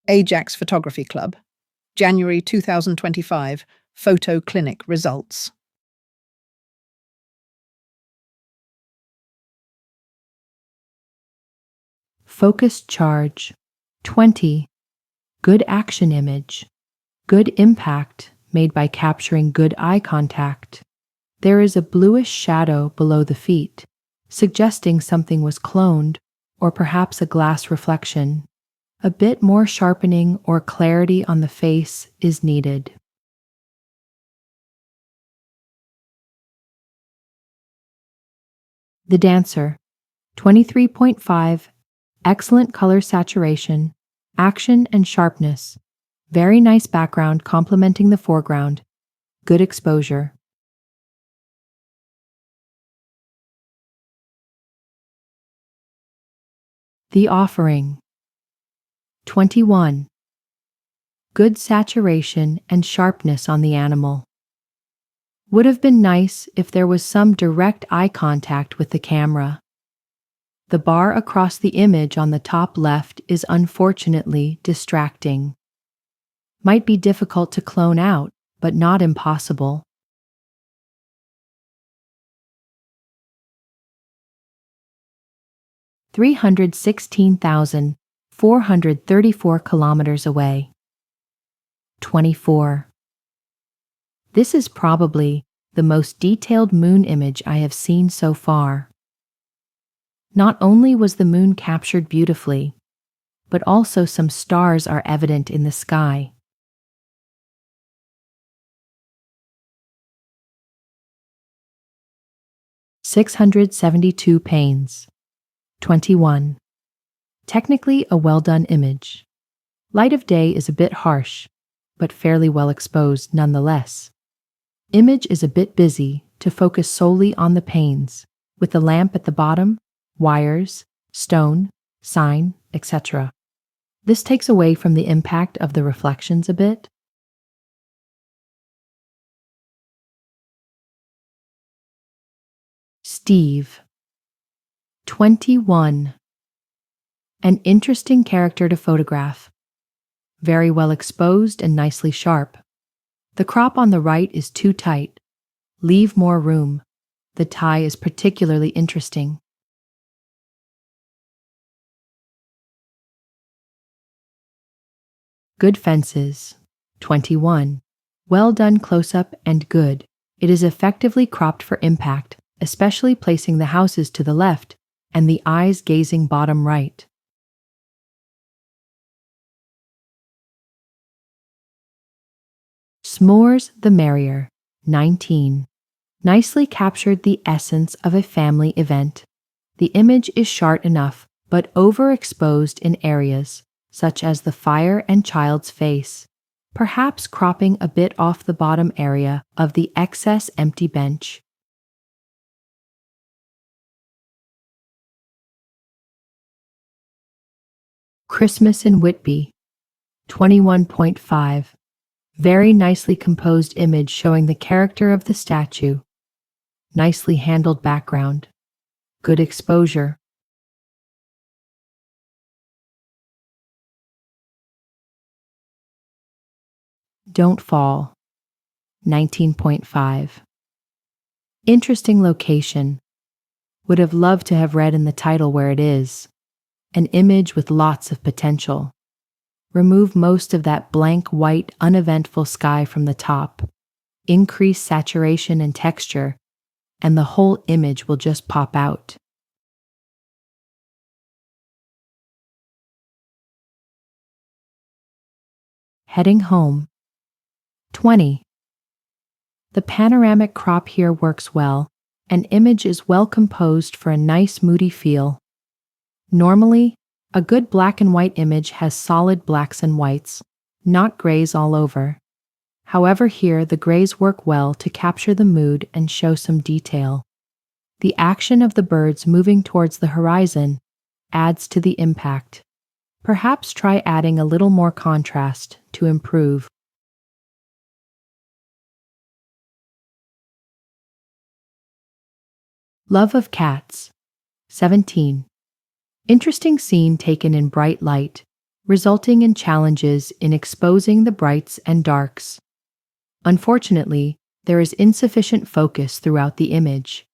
Ajax Photography Club, January 2025, Photo Clinic results. Focus charge 20. Good action image. Good impact made by capturing good eye contact. There is a bluish shadow below the feet, suggesting something was cloned or perhaps a glass reflection. A bit more sharpening or clarity on the face is needed. The dancer 23.5. Excellent color saturation, action and sharpness. Very nice background complementing the foreground. Good exposure. The offering 21. Good saturation and sharpness on the animal. Would have been nice if there was some direct eye contact with the camera. The bar across the image on the top left is unfortunately distracting. Might be difficult to clone out, but not impossible. $316,434 kilometers away. 24. This is probably the most detailed moon image I have seen so far. Not only was the moon captured beautifully, but also some stars are evident in the sky. $672 panes. 21. Technically a well-done image. Light of day is a bit harsh, but fairly well exposed nonetheless. Image is a bit busy to focus solely on the panes, with the lamp at the bottom, wires, stone, sign, etc. This takes away from the impact of the reflections a bit. Steve 21. An interesting character to photograph. Very well exposed and nicely sharp. The crop on the right is too tight. Leave more room. The tie is particularly interesting. Good fences. 21. Well done close-up and good. It is effectively cropped for impact, especially placing the houses to the left and the eyes gazing bottom right. S'mores the merrier. 19. Nicely captured the essence of a family event. The image is short enough, but overexposed in areas, such as the fire and child's face, perhaps cropping a bit off the bottom area of the excess empty bench. Christmas in Whitby. 21.5. Very nicely composed image showing the character of the statue. Nicely handled background. Good exposure. Don't Fall. 19.5. Interesting location. Would have loved to have read in the title where it is. An image with lots of potential. Remove most of that blank white uneventful sky from the top. Increase saturation and texture, and the whole image will just pop out. Heading home. 20. The panoramic crop here works well, and image is well composed for a nice moody feel. Normally, a good black and white image has solid blacks and whites, not grays all over. However, here the grays work well to capture the mood and show some detail. The action of the birds moving towards the horizon adds to the impact. Perhaps try adding a little more contrast to improve. Love of Cats. 17. Interesting scene taken in bright light. resulting in challenges in exposing the brights and darks. Unfortunately, there is insufficient focus throughout the image.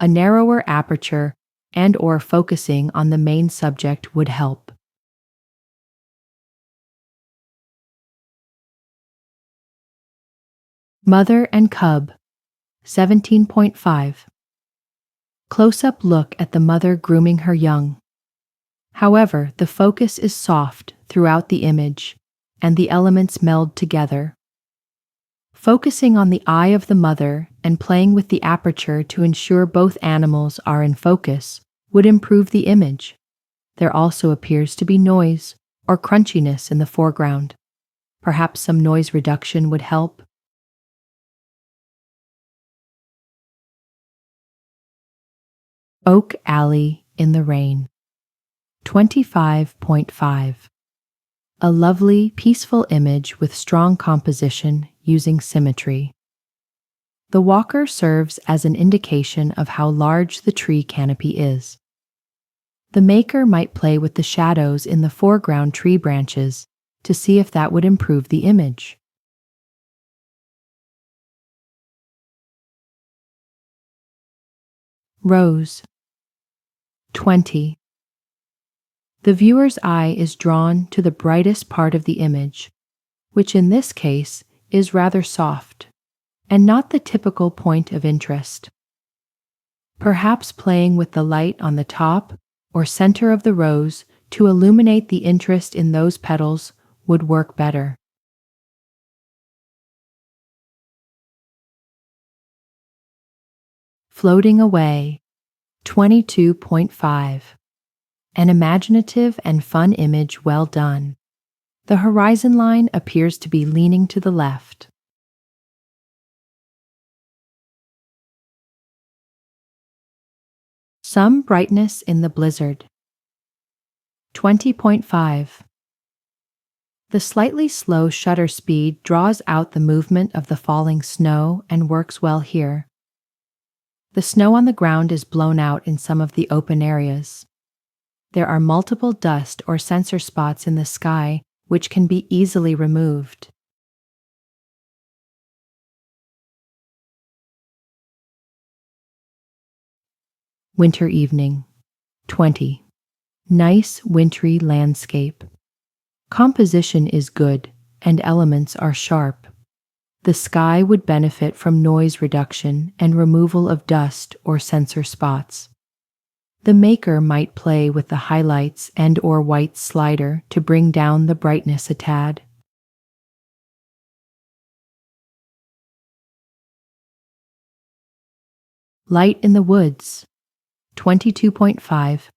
A narrower aperture and/or focusing on the main subject would help. Mother and Cub, 17.5. Close-up look at the mother grooming her young. However, the focus is soft throughout the image, and the elements meld together. Focusing on the eye of the mother and playing with the aperture to ensure both animals are in focus would improve the image. There also appears to be noise or crunchiness in the foreground. Perhaps some noise reduction would help. Oak Alley in the Rain, 25.5. A lovely, peaceful image with strong composition using symmetry. The walker serves as an indication of how large the tree canopy is. The maker might play with the shadows in the foreground tree branches to see if that would improve the image. Rose, 20. The viewer's eye is drawn to the brightest part of the image, which in this case is rather soft, and not the typical point of interest. Perhaps playing with the light on the top or center of the rose to illuminate the interest in those petals would work better. Floating Away, 22.5. An imaginative and fun image well done. The horizon line appears to be leaning to the left. Some brightness in the blizzard. 20.5. The slightly slow shutter speed draws out the movement of the falling snow and works well here. The snow on the ground is blown out in some of the open areas. There are multiple dust or sensor spots in the sky which can be easily removed. Winter Evening, 20. Nice wintry landscape. Composition is good and elements are sharp. The sky would benefit from noise reduction and removal of dust or sensor spots. The maker might play with the highlights and/or white slider to bring down the brightness a tad. Light in the Woods, 22.5.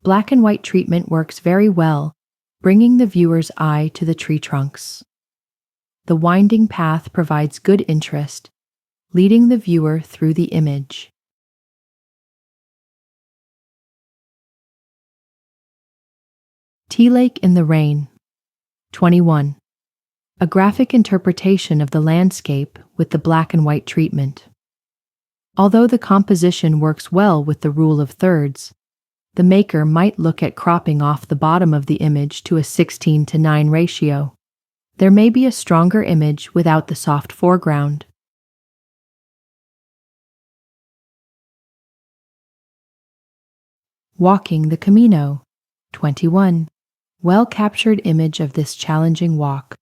Black and white treatment works very well, bringing the viewer's eye to the tree trunks. The winding path provides good interest, leading the viewer through the image. Tea Lake in the Rain, 21. A graphic interpretation of the landscape with the black and white treatment. Although the composition works well with the rule of thirds, the maker might look at cropping off the bottom of the image to a 16:9 ratio. There may be a stronger image without the soft foreground. Walking the Camino, 21. Well-captured image of this challenging walk.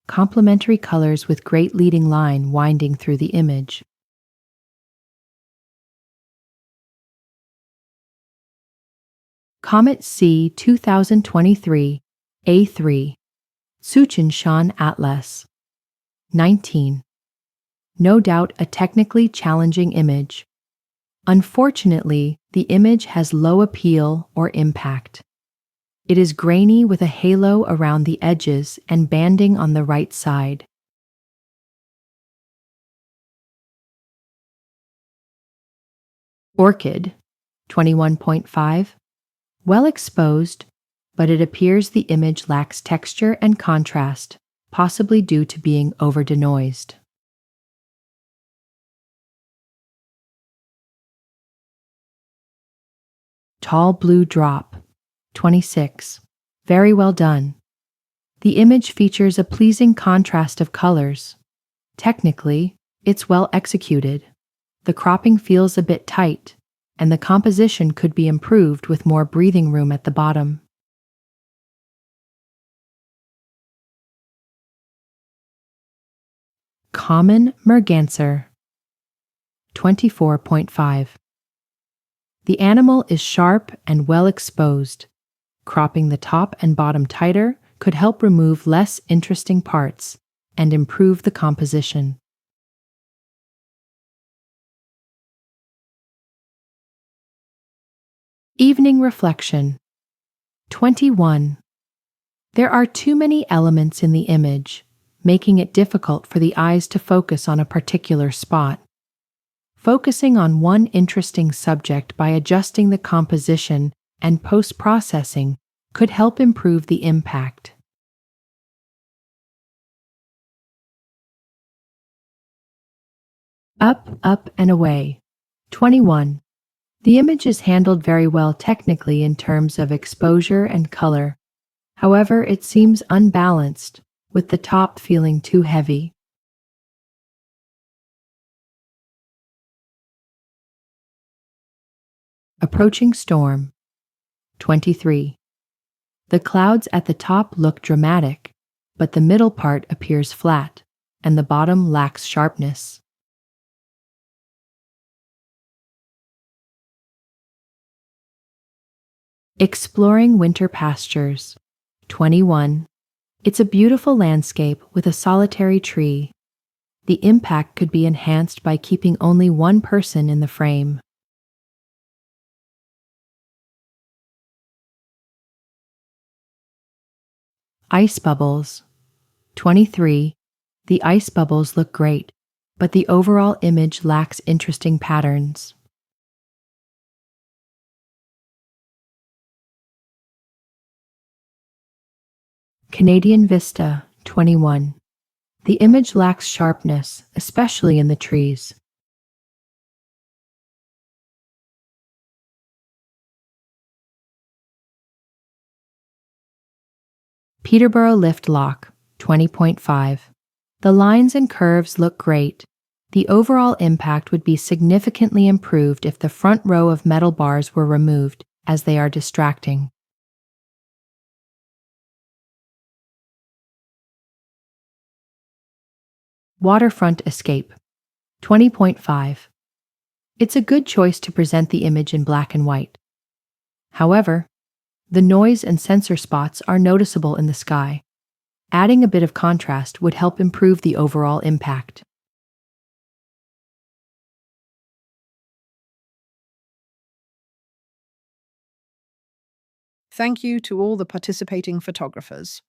Complementary colors with great leading line winding through the image. Comet C 2023 A3 Suchinshan Atlas, 19. No doubt a technically challenging image. Unfortunately, the image has low appeal or impact. It is grainy with a halo around the edges and banding on the right side. Orchid, 21.5. Well exposed, but it appears the image lacks texture and contrast, possibly due to being over-denoised. Tall Blue Drop, 26. Very well done. The image features a pleasing contrast of colors. Technically, it's well executed. The cropping feels a bit tight, and the composition could be improved with more breathing room at the bottom. Common merganser. 24.5. The animal is sharp and well exposed. Cropping the top and bottom tighter could help remove less interesting parts and improve the composition. Evening reflection. 21. There are too many elements in the image, making it difficult for the eyes to focus on a particular spot. Focusing on one interesting subject by adjusting the composition and post-processing could help improve the impact. Up, up, and away. 21. The image is handled very well technically in terms of exposure and color. However, it seems unbalanced, with the top feeling too heavy. Approaching storm. 23. The clouds at the top look dramatic, but the middle part appears flat, and the bottom lacks sharpness. Exploring winter pastures. 21. It's a beautiful landscape with a solitary tree. The impact could be enhanced by keeping only one person in the frame. Ice bubbles. 23. The ice bubbles look great, but the overall image lacks interesting patterns. Canadian Vista. 21. The image lacks sharpness, especially in the trees. Peterborough Lift Lock. 20.5. The lines and curves look great. The overall impact would be significantly improved if the front row of metal bars were removed, as they are distracting. Waterfront Escape. 20.5. It's a good choice to present the image in black and white. However, the noise and sensor spots are noticeable in the sky. Adding a bit of contrast would help improve the overall impact. Thank you to all the participating photographers.